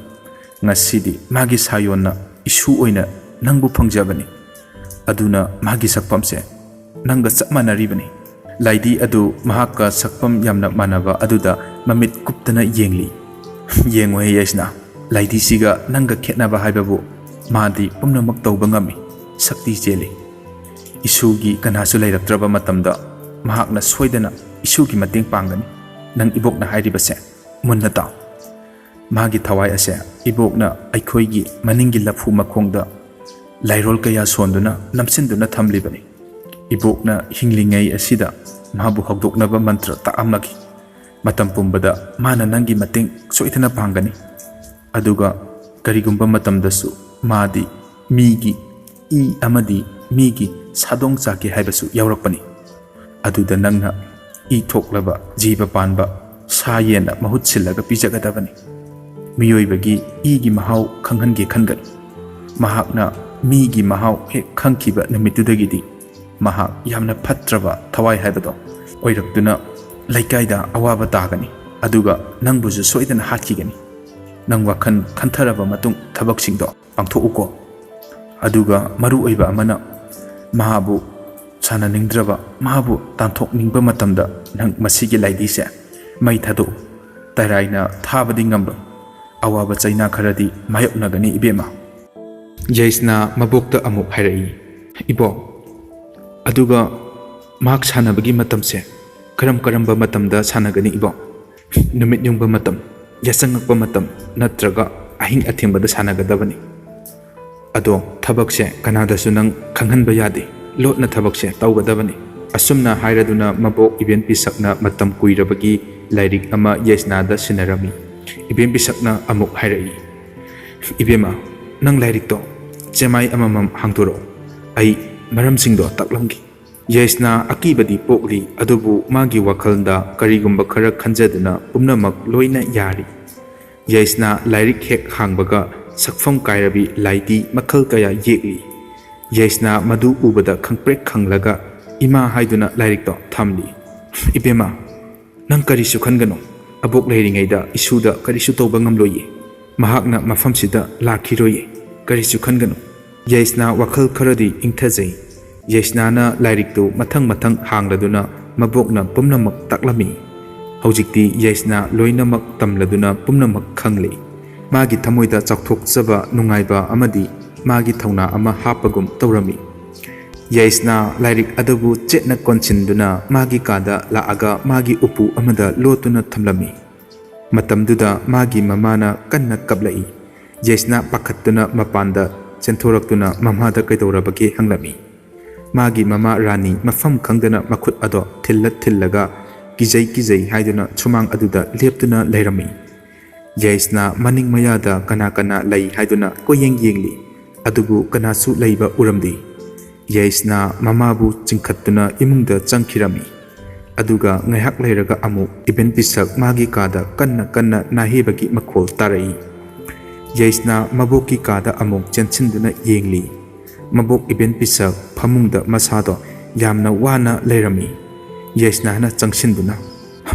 ngasidi magi sayonna isu oina nangbu phangjabani. Aduna magi sakpamse nanga chap manaribani. Laidi adu mahakka sakpam yamna manaba aduda mamit kuptana yengli. Yengohe Yaisna laidi siga nanga khetnaba haibabu madi pumnamak tawba ngami sakti cheli. Isugi kanasu lairaktraba matamda mahakna soidana isugi mateng pangani. Nang ibokna hairibase munna taw. Magi thawai ase ibokna aikhoigi maningi lafu makhongda lairol kaya sonduna namsinduna thamlibani. Ibokna hinglingai asida mahabu hokdoknaba mantra taamnagi. Matam pumbada mana nangi mateng soitana pangani. Aduga karigumba matamdasu madi migi I amadi migi sadong chaki haibasu yaurakpani. Aduda nangna I thoklaba jiba panba sayena mahut sillaga pijagadabani. Miyoibagi igi mahau khanghange khangani. Mahakna migi mahau he khangkiba namitudagidi mahak yamna phatraba thawai haibado oiraktuna laikaida awaba tagani. Aduga nangbuju soidana hatkigani. Nang wakhan khantharaba matung thabaksingdo pangthokuko. Aduga maru oiba amana mahabu sana ningdraba mahabu tanthok ningba matamda nang masigi laidise mai thadu taraina thabadi ngamba awaba chaina kharadi mayoknagani ibema. Yaisna mabokta amuk hairai ibo aduga mak sanabagi matamse karamba matamda sanagani ibo. Numit yungba matam yasangakpa matam natraga ahing athembada sanagadabani. Ado thabakse kanadasu nang khanghanba yade lotna thabakse tawgadabani. Asumna hairaduna mabok iben pisakna matam kuirabagi lairik ama Yaisnada sinarami. Iben pisakna amuk hairai ibema nang lairik to chemai amamam hangturo ai maramsingdo taklamgi. Yaisna akibadi pokli adubu magi wakhalda karigumba khara khanjaduna pumnamak loina yari. Yaisna lairik hek hangbaga sakfam kairabi laidi makhal kaya yekli. Yaisna madu ubada khangprek khanglaga ima haiduna lairik to thamli. Ibema nang karisu khangano abok leiringaida isuda karisu tawba ngamloye. Mahakna mafamsida lakhiroye karisu khangano. Yaisna wakhal kharadi ingthajai. Yaisnana lairik tu mathang hangladuna mabokna pumnamak taklami. Haujikti Yaisna loinamak tamladuna pumnamak khangli. Magi thamoida chakthokchaba nungaiba amadi magi thauna ama hapagum tawrami. Yaisna lairik adabu chetna konchinduna magi kada laaga magi upu amada lotuna thamlami. Matamduda magi mamana kanna kablai. Yaisna pakhattuna mapanda chenthораktuna mamada kaidorabagi hanglami. Magi mama rani mafam khangdana makhut ado thillaga kizai haiduna chumang aduda leptuna leirami. Yaisna maning mayada kana lei haiduna koyeng yengli adubu kanasu leiba uramdi. Yaisna mamabu chingkhattuna imungda changkhirami. Aduga ngaihak leiraga amu iben pisak magi kada kanna nahibagi makhol tarai. Yaisna maboki kada amuk chenchinduna yengli. Mabok iben pisak phamungda masado yamna wana leirami. Yaisna hana changshinduna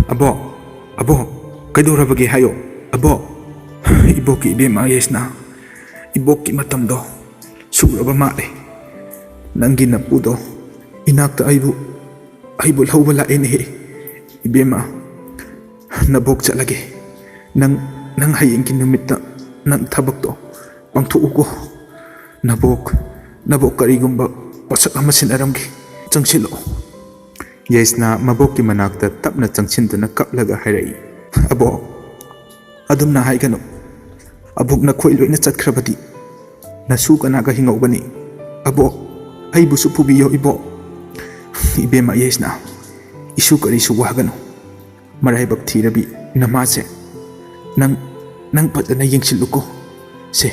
abo kaidorabagi hayo abo iboki ibema Yaisna iboki matamdo suraba male nangi napudo inakta aibu lawba laene ibema nabok chalage nang hayengki numitta nang thabakto pangthuuko nabok karigumba pasak ama sinaramgi changsilo. Yaisna maboki manakta tapna changchinduna kaplaga hairai abo adumna haigano abok na khoi loina chatkrabadi nasu kanaga hingobani abo aibusu pubiyo ibo ibema Yaisna isu karisu wagano ꯃꯔꯥꯏꯕꯛ ꯊꯤꯔꯕꯤ ꯅꯃꯥꯁꯦ ꯅꯪ ꯐꯖꯅ ꯌꯦꯡꯁꯤꯜꯂꯨꯀꯣ ꯁꯦ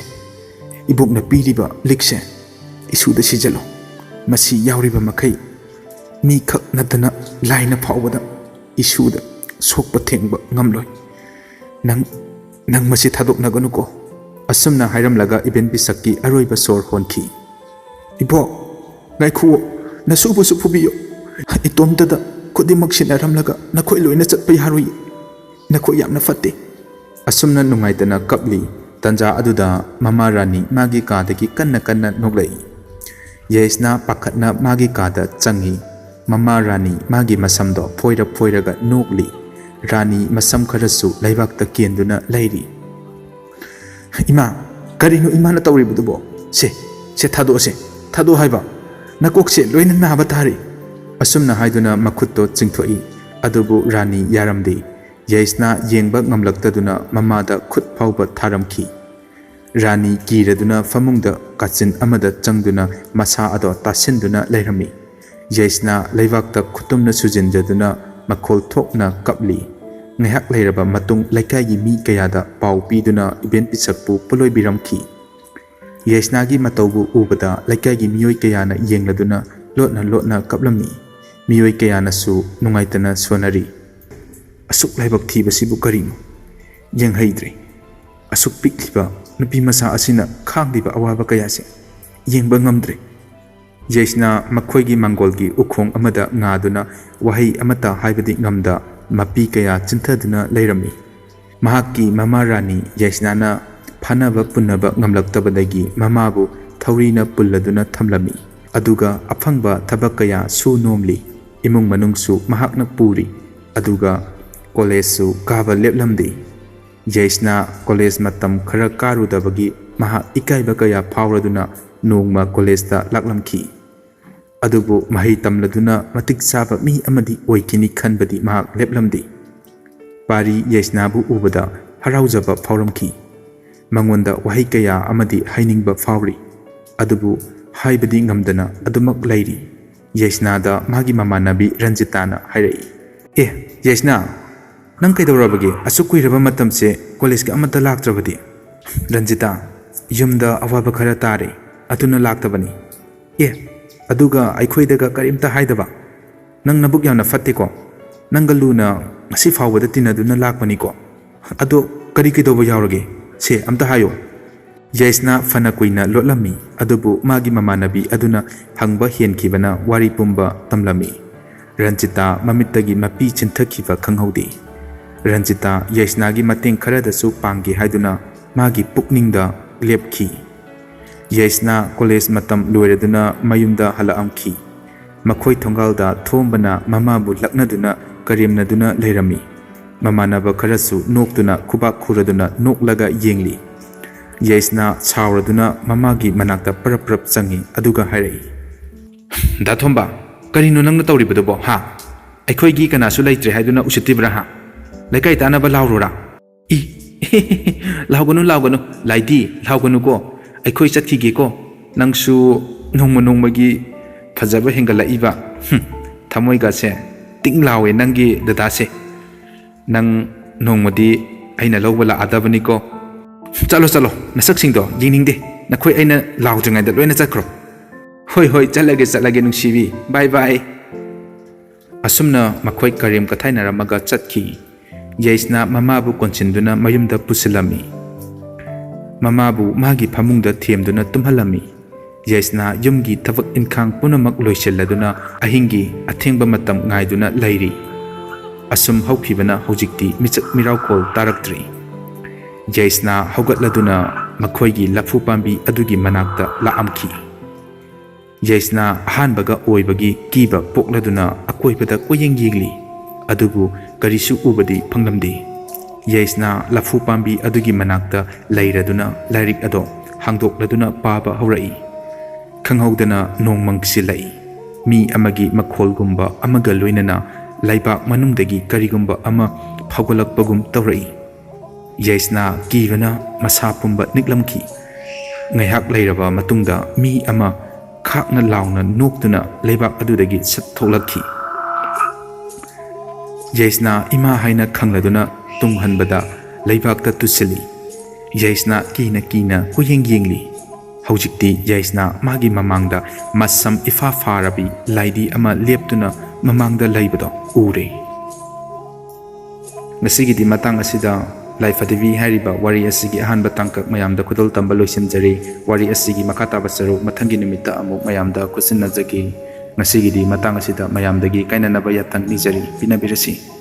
ꯏꯕꯣꯛꯅ ꯄꯤꯔꯤꯕ ꯂꯤꯛꯁꯦ ꯏꯁꯨꯗ ꯁꯤꯖꯜꯂꯨ ꯃꯁꯤ ꯌꯥꯎꯔꯤꯕ ꯃꯈꯩ ꯃꯤ ꯈꯛ ꯅꯠꯇꯅ ꯂꯥꯏꯅ ꯐꯥꯎꯕꯗ ꯏꯁꯨꯗ ꯁꯣꯛꯄ ꯊꯦꯡꯕ ꯉꯝꯂꯣꯏ ꯅꯪ ꯃꯁꯤ ꯊꯥꯗꯣꯛꯅꯒꯅꯨꯀꯣ ꯑꯁꯨꯝꯅ ꯍꯥꯏꯔꯝꯂꯒ ꯏꯕꯦꯟ ꯄꯤꯁꯛꯀꯤ ꯑꯔꯣꯏꯕ ꯁꯣꯔ ꯍꯣꯟꯈꯤ ꯏꯕꯣꯛ ꯉꯥꯏꯈꯨꯋꯣ ꯅꯁꯨꯕꯨꯁꯨ ꯐꯨꯕꯤꯌꯨ ꯏꯇꯣꯝꯇꯗ ꯈꯨꯗꯤꯡꯃꯛ ꯁꯤꯟꯅꯔꯝꯂꯒ ꯅꯈꯣꯏ ꯂꯣꯏꯅ ꯆꯠꯄ ꯌꯥꯔꯣꯏ ꯅꯈꯣꯏ ꯌꯥꯝꯅ ꯐꯠꯇꯦ ꯑꯁꯨꯝꯅ ꯅꯨꯡꯉꯥꯏꯇꯅ ꯀꯞꯂꯤ ꯇꯟꯖꯥ ꯑꯗꯨꯗ ꯃꯃꯥ ꯔꯥꯅꯤ ꯃꯥꯒꯤ ꯀꯥꯗꯒꯤ ꯀꯟꯅ ꯅꯣꯛꯂꯛꯏ ꯌꯦꯁꯅ ꯄꯥꯈꯠꯅ ꯃꯥꯒꯤ ꯀꯥꯗ ꯆꯪꯉꯤ ꯃꯃꯥ ꯔꯥꯅꯤ ꯃꯥꯒꯤ ꯃꯁꯝꯗꯣ ꯐꯣꯏꯔꯒ ꯅꯣꯛꯂꯤ ꯔꯥꯅꯤ ꯃꯁꯝ ꯈꯔꯁꯨ ꯂꯩꯕꯥꯛꯇ ꯀꯦꯟꯗꯨꯅ ꯂꯩꯔꯤ ꯏꯃꯥ ꯀꯔꯤꯅꯣ ꯏꯃꯥꯅ ꯇꯧꯔꯤꯕꯗꯨꯕꯣ ꯁꯦ ꯊꯥꯗꯣꯛꯑꯣ ꯍꯥꯏꯕ ꯅꯀꯣꯛꯁꯦ ꯂꯣꯏꯅ ꯅꯥꯕ ꯇꯥꯔꯤ ꯑꯁꯨꯝꯅ ꯍꯥꯏꯗꯨꯅ ꯃꯈꯨꯠꯇꯣ ꯆꯤꯡꯊꯣꯛꯏ ꯑꯗꯨꯕꯨ ꯔꯥꯅꯤ ꯌꯥꯔꯝꯗꯦ ꯌꯦꯁꯅ ꯌꯦꯡꯕ ꯉꯝꯂꯛꯇꯗꯨꯅ ꯃꯃꯥꯗ ꯈꯨꯠ ꯐꯥꯎꯕ ꯊꯥꯔꯝꯈꯤ ꯔꯥꯅꯤ ꯀꯤꯔꯗꯨꯅ ꯐꯃꯨꯡꯗ ꯀꯥꯆꯤꯟ ꯑꯃꯗ ꯆꯪꯗꯨꯅ ꯃꯁꯥ ꯑꯗꯣ ꯇꯥꯁꯤꯟꯗꯨꯅ ꯂꯩꯔꯝꯃꯤ ꯌꯦꯁꯅ ꯂꯩꯕꯥꯛꯇ ꯈꯨꯠꯇꯨꯝꯅ ꯁꯨꯖꯤꯟꯖꯗꯨꯅ ꯃꯈꯣꯜ ꯊꯣꯛꯅ ꯀꯞꯂꯤ ꯉꯥꯏꯍꯥꯛ ꯂꯩꯔꯕ ꯃꯇꯨꯡ ꯂꯩꯀꯥꯏꯒꯤ ꯃꯤ ꯀꯌꯥꯗ ꯄꯥꯎ ꯄꯤꯗꯨꯅ ꯏꯕꯦꯟ ꯄꯤꯁꯛꯄꯨ ꯄꯣꯂꯣꯏꯕꯤꯔꯝꯈꯤ ꯌꯦꯁꯅꯥꯒꯤ ꯃꯇꯧꯕꯨ ꯎꯕꯗ ꯂꯩꯀꯥꯏꯒꯤ ꯃꯤꯑꯣꯏ ꯀꯌꯥꯅ ꯌꯦꯡꯂꯗꯨꯅ ꯂꯣꯠꯅ ꯀꯞꯂꯝꯃꯤ ꯃꯤꯑꯣꯏ ꯀꯌꯥꯅꯁꯨ ꯅꯨꯡꯉꯥꯏꯇꯅ ꯁꯣꯟꯅꯔꯤ ꯑꯁꯨꯛ ꯂꯥꯏꯕꯛ ꯊꯤꯕꯁꯤꯕꯨ ꯀꯔꯤꯅꯣ ꯌꯦꯡꯍꯩꯗ꯭ꯔꯦ ꯑꯁꯨꯛ ꯄꯤꯛꯂꯤꯕ ꯅꯨꯄꯤ ꯃꯆꯥ ꯑꯁꯤꯅ ꯈꯥꯡꯂꯤꯕ ꯑꯋꯥꯕ ꯀꯌꯥꯁꯦ ꯌꯦꯡꯕ ꯉꯝꯗ꯭ꯔꯦ ꯌꯦꯁꯅ ꯃꯈꯣꯏꯒꯤ ꯃꯥꯡꯒꯣꯜꯒꯤ ꯎꯈꯣꯡ ꯑꯃꯗ ꯉꯥꯗꯨꯅ ꯋꯥꯍꯩ ꯑꯃꯠꯇ ꯍꯥꯏꯕꯗꯤ ꯉꯝꯗ ꯃꯄꯤ ꯀꯌా ꯆꯤꯟꯊꯗꯨꯅ ꯂꯩꯔꯝꯃꯤ ꯃꯍꯥꯛꯀꯤ ꯃꯃꯥ ꯔꯥꯅꯤ ꯌꯦꯁꯅꯥꯅ ꯐꯥꯅꯕ ꯄꯨꯟꯅꯕ ꯉꯝꯂꯛꯇꯕꯗꯒꯤ ꯃꯃꯥꯕꯨ ꯊꯧꯔꯤꯅ ꯄꯨꯜꯂꯗꯨꯅ ꯊꯝꯂꯝꯃꯤ ꯑꯗꯨꯒ ꯑꯐꯪꯕ ꯊꯕꯛ ꯀꯌꯥ ꯁꯨ ꯅꯣꯝꯂꯤ ꯏꯃꯨꯡ ꯃꯅꯨꯡꯁꯨ ꯃꯍꯥꯛꯅ ꯄꯨꯔꯤ ꯑꯗꯨꯒ ꯀꯣꯂꯦꯖꯁꯨ ꯀꯥꯕ ꯂꯦꯞꯂꯝꯗꯦ ꯌꯦꯁꯅ ꯀꯣꯂꯦꯖ ꯃꯇꯝ ꯈꯔ ꯀꯥꯔꯨꯗꯕꯒꯤ ꯃꯍꯥꯛ ꯏꯀꯥꯏꯕ ꯀꯌꯥ ꯐꯥꯎꯔꯗꯨꯅ ꯅꯣꯡꯃ ꯀꯣꯂꯦꯖꯇ ꯂꯥꯛꯂꯝꯈꯤ ꯑꯗꯨꯕꯨ ꯃꯍꯩ ꯇꯝꯂꯗꯨꯅ ꯃꯇꯤꯛ ꯆꯥꯕ ꯃꯤ ꯑꯃꯗꯤ ꯑꯣꯏꯈꯤꯅꯤ ꯈꯟꯕꯗꯤ ꯃꯍꯥꯛ ꯂꯦꯞꯂꯝꯗꯦ ꯄꯥꯔꯤ ꯌꯦꯁꯅꯥꯕꯨ ꯎꯕꯗ ꯍꯔꯥꯎꯖꯕ ꯐꯥꯎꯔꯝꯈꯤ ꯃꯉꯣꯟꯗ ꯋꯥꯍꯩ ꯀꯌꯥ ꯑꯃꯗꯤ ꯍꯥꯏꯅꯤꯡꯕ ꯐꯥꯎꯔꯤ ꯑꯗꯨꯕꯨ ꯍꯥꯏꯕꯗꯤ ꯉꯝꯗꯅ ꯑꯗꯨꯃꯛ ꯂꯩꯔꯤ ꯌꯦꯁꯅꯥꯗ ꯃꯥꯒꯤ ꯃꯃꯥꯟꯅꯕꯤ ꯔꯟꯖꯤꯇꯥꯅ ꯍꯥꯏꯔꯛꯏ ꯌꯦꯁꯅꯥ ꯅꯪ ꯀꯩꯗꯧꯔꯕꯒꯦ ꯑꯁꯨꯛ ꯀꯨꯏꯔꯕ ꯃꯇꯝꯁꯦ ꯀꯣꯂꯦꯖꯀꯤ ꯑꯃꯠꯇ ꯂꯥꯛꯇ꯭ꯔꯕꯗꯤ ꯔꯟꯖꯤꯇꯥ ꯌꯨꯝꯗ ꯑꯋꯥꯕ ꯈꯔ ꯇꯥꯔꯦ ꯑꯗꯨꯅ ꯂꯥꯛꯇꯕꯅꯤ ꯑꯗꯨꯒ ꯑꯩꯈꯣꯏꯗꯒ ꯀꯔꯤꯝꯇ ꯍꯥꯏꯗꯕ ꯅꯪ ꯅꯕꯨꯛ ꯌꯥꯝꯅ ꯐꯠꯇꯦꯀꯣ ꯅꯪꯒ ꯂꯨꯅ ꯉꯁꯤ ꯐꯥꯎꯕꯗ ꯇꯤꯟꯅꯗꯨꯅ ꯂꯥꯛꯄꯅꯤꯀꯣ ꯑꯗꯣ ꯀꯔꯤ ꯀꯩꯗꯧꯕ ꯌꯥꯎꯔꯒꯦ ꯁꯦ ꯑꯝꯇ ꯍꯥꯏꯌꯣ ꯌꯦꯁꯅ ꯐꯅ ꯀꯨꯏꯅ ꯂꯣꯠꯂꯝꯃꯤ ꯑꯗꯨꯕꯨ ꯃꯥꯒꯤ ꯃꯃꯥꯟꯅꯕꯤ ꯑꯗꯨꯅ ꯍꯪꯕ ꯍꯦꯟꯈꯤꯕꯅ ꯋꯥꯔꯤ ꯄꯨꯝꯕ ꯇꯝꯂꯝꯃꯤ ꯔꯟꯖꯤꯇꯥ ꯃꯃꯤꯠꯇꯒꯤ ꯃꯄꯤ ꯆꯤꯟꯊꯈꯤꯕ ꯈꯪꯍꯧꯗꯦ ꯔꯟꯖꯤꯇꯥ ꯌꯦꯁꯅꯥꯒꯤ ꯃꯇꯦꯡ ꯈꯔꯗꯁꯨ ꯄꯥꯡꯒꯦ ꯍꯥꯏꯗꯨꯅ ꯃꯥꯒꯤ ꯄꯨꯛꯅꯤꯡꯗ ꯂꯦꯞꯈꯤ ꯌꯦꯁꯅꯥ ꯀꯣꯂꯦꯖ ꯃꯇꯝ ꯂꯣꯏꯔꯗꯨꯅ ꯃꯌꯨꯝꯗ ꯍꯜꯂꯛꯑꯝꯈꯤ ꯃꯈꯣꯏ ꯊꯣꯡꯒꯥꯜꯗ ꯊꯣꯝꯕꯅ ꯃꯃꯥꯕꯨ ꯂꯛꯅꯗꯨꯅ ꯀꯔꯦꯝꯅꯗꯨꯅ ꯂꯩꯔꯝꯃꯤ ꯃꯃꯥꯟꯅꯕ ꯈꯔꯁꯨ ꯅꯣꯛꯇꯨꯅ ꯈꯨꯕꯥꯛ ꯈꯨꯔꯗꯨꯅ ꯅꯣꯛꯂꯒ ꯌꯦꯡꯂꯤ ꯌꯦꯁꯅꯥ ꯁꯥꯎꯔꯗꯨꯅ ꯃꯃꯥꯒꯤ ꯃꯅꯥꯛꯇ ꯄꯔꯞ ꯆꯪꯉꯤ ꯑꯗꯨꯒ ꯍꯥꯏꯔꯛꯏ ꯗꯥ ꯊꯣꯝꯕ ꯀꯔꯤꯅꯣ ꯅꯪꯅ ꯇꯧꯔꯤꯕꯗꯨꯕꯣ ꯑꯩꯈꯣꯏꯒꯤ ꯀꯅꯥꯁꯨ ꯂꯩꯇ꯭ꯔꯦ ꯍꯥꯏꯗꯨꯅ ꯎꯁꯤꯠꯇꯤꯕ꯭ꯔꯥ ꯂꯩꯀꯥꯏ ꯇꯥꯅꯕ ꯂꯥꯎꯔꯨꯔꯥ ꯂꯥꯎꯒꯅꯨ ꯂꯥꯏꯗꯤ ꯂꯥꯎꯒꯅꯨꯀꯣ ꯑꯩꯈꯣꯏ ꯆꯠꯈꯤꯒꯦꯀꯣ ꯅꯪꯁꯨ ꯅꯣꯡꯃꯒꯤ ꯐꯖꯕ ꯍꯦꯟꯒꯠꯂꯛꯏꯕ ꯊꯃꯣꯏꯒꯁꯦ ꯇꯤꯡ ꯂꯥꯎꯋꯦ ꯅꯪꯒꯤ ꯗꯗꯥꯁꯦ ꯅꯪ ꯅꯣꯡꯃꯗꯤ ꯑꯩꯅ ꯂꯧꯕ ꯂꯥꯛꯑꯗꯕꯅꯤꯀꯣ ꯆꯠꯂꯣ ꯅꯁꯛꯁꯤꯡꯗꯣ ꯌꯦꯡꯅꯤꯡꯗꯦ ꯅꯈꯣꯏ ꯑꯩꯅ ꯂꯥꯎꯗ꯭ꯔꯤꯉꯩꯗ ꯂꯣꯏꯅ ꯆꯠꯈ꯭ꯔꯣ ꯍꯣꯏ ꯆꯠꯂꯒꯦ ꯅꯨꯡꯁꯤꯕꯤ ꯕꯥꯏ ꯑꯁꯨꯝꯅ ꯃꯈꯣꯏ ꯀꯔꯦꯝ ꯀꯊꯥꯏꯅꯔꯝꯃꯒ ꯆꯠꯈꯤ ꯌꯦꯁꯅꯥ ꯃꯃꯥꯕꯨ ꯀꯣꯟꯁꯤꯟꯗꯨꯅ ꯃꯌꯨꯝꯗ ꯄꯨꯁꯤꯜꯂꯝꯃꯤ ꯃꯃꯥꯕꯨ ꯃꯥꯒꯤ ꯐꯃꯨꯡꯗ ꯊꯦꯝꯗꯨꯅ ꯇꯨꯝꯍꯜꯂꯝꯃꯤ ꯌꯦꯁꯅꯥ ꯌꯨꯝꯒꯤ ꯊꯕꯛ ꯏꯟꯈꯥꯡ ꯄꯨꯝꯅꯃꯛ ꯂꯣꯏꯁꯤꯜꯂꯗꯨꯅ ꯑꯍꯤꯡꯒꯤ ꯑꯊꯦꯡꯕ ꯃꯇꯝ ꯉꯥꯏꯗꯨꯅ ꯂꯩꯔꯤ ꯑꯁꯨꯝ ꯍꯧꯈꯤꯕꯅ ꯍꯧꯖꯤꯛꯇꯤ ꯃꯤꯆꯛ ꯃꯤꯔꯥꯎꯈꯣꯜ ꯇꯥꯔꯛꯇ꯭ꯔꯤ ꯌꯦꯁꯅꯥ ꯍꯧꯒꯠꯂꯗꯨꯅ ꯃꯈꯣꯏꯒꯤ ꯂꯐꯨ ꯄꯥꯝꯕꯤ ꯑꯗꯨꯒꯤ ꯃꯅꯥꯛꯇ ꯂꯥꯛꯑꯝꯈꯤ ꯌꯦꯁꯅꯥ ꯑꯍꯥꯟꯕꯒ ꯑꯣꯏꯕꯒꯤ ꯀꯤꯕ ꯄꯣꯛꯂꯗꯨꯅ ꯑꯀꯣꯏꯕꯗ ꯀꯣꯏꯌꯦꯡ ꯌꯦꯡꯂꯤ ꯑꯗꯨꯕꯨ ꯀꯔꯤꯁꯨ ꯎꯕꯗꯤ ꯐꯪꯂꯝꯗꯦ ꯌꯦꯁꯅꯥ ꯂꯐꯨ ꯄꯥꯝꯕꯤ ꯑꯗꯨꯒꯤ ꯃꯅꯥꯛꯇ ꯂꯩꯔꯗꯨꯅ ꯂꯥꯏꯔꯤꯛ ꯑꯗꯣ ꯍꯥꯡꯗꯣꯛꯂꯗꯨꯅ ꯄꯥꯕ ꯍꯧꯔꯛꯏ ꯈꯪꯍꯧꯗꯅ ꯅꯣꯡ ꯃꯪꯁꯤꯜꯂꯛꯏ ꯃꯤ ꯑꯃꯒꯤ ꯃꯈꯣꯜꯒꯨꯝꯕ ꯑꯃꯒ ꯂꯣꯏꯅꯅ ꯂꯩꯕꯥꯛ ꯃꯅꯨꯡꯗꯒꯤ ꯀꯔꯤꯒꯨꯝꯕ ꯑꯃ ꯐꯥꯎꯒꯠꯂꯛꯄꯒꯨꯝ ꯇꯧꯔꯛꯏ ꯌꯦꯁꯅꯥ ꯀꯤꯕꯅ ꯃꯁꯥ ꯄꯨꯝꯕ ꯅꯤꯛꯂꯝꯈꯤ ꯉꯥꯏꯍꯥꯛ ꯂꯩꯔꯕ ꯃꯇꯨꯡꯗ ꯃꯤ ꯑꯃ ꯈꯥꯛꯅ ꯂꯥꯎꯅ ꯅꯣꯛꯇꯨꯅ ꯂꯩꯕꯥꯛ ꯑꯗꯨꯗꯒꯤ ꯁꯠ ꯊꯣꯛꯂꯛꯈꯤ ꯌꯩꯁꯅ ꯏꯃꯥ ꯍꯥꯏꯅ ꯈꯪꯂꯗꯨꯅ ꯇꯨꯡꯍꯟꯕꯗ ꯂꯩꯕꯥꯛꯇ ꯇꯨꯁꯤꯜꯂꯤ꯫ ꯌꯩꯁꯅ ꯀꯤꯅ ꯀꯤꯅ ꯀꯣꯌꯦꯡ ꯌꯦꯡꯂꯤ꯫ ꯍꯧꯖꯤꯛꯇꯤ ꯌꯩꯁꯅ ꯃꯥꯒꯤ ꯃꯃꯥꯡꯗ ꯃꯁꯝ ꯏꯐꯥ ꯐꯥꯔꯕꯤ ꯂꯥꯏꯗꯤ ꯑꯃ ꯂꯦꯞꯇꯨꯅ ꯃꯃꯥꯡꯗ ꯂꯩꯕꯗꯣ ꯎꯔꯦ꯫ ꯉꯁꯤꯒꯤꯗꯤ ꯃꯇꯥꯡ ꯑꯁꯤꯗ ꯂꯥꯏꯐꯗꯤꯕꯤ ꯍꯥꯏꯔꯤꯕ ꯋꯥꯔꯤ ꯑꯁꯤꯒꯤ ꯑꯍꯥꯟꯕ ꯇꯥꯡꯀꯛ ꯃꯌꯥꯝꯗ ꯈꯨꯗꯣꯜ ꯇꯝꯕ ꯂꯣꯏꯁꯤꯟꯖꯔꯤ꯫ ꯋꯥꯔꯤ ꯑꯁꯤꯒꯤ ꯃꯈꯥ ꯇꯥꯕ ꯁꯔꯨꯛ ꯃꯊꯪꯒꯤ ꯅꯨꯃꯤꯠꯇ ꯑꯃꯨꯛ ꯃꯌꯥꯝꯗ ꯈꯨꯠꯁꯤꯟꯅꯖꯒꯦ꯫ ꯉꯁꯤꯒꯤꯗꯤ ꯃꯇꯥꯡ ꯑꯁꯤꯗ ꯃꯌꯥꯝꯗꯒꯤ ꯀꯥꯏꯅꯅꯕ ꯌꯥꯊꯪ ꯅꯤꯖꯔꯤ꯫ ꯄꯤꯅꯕꯤꯔꯁꯤ꯫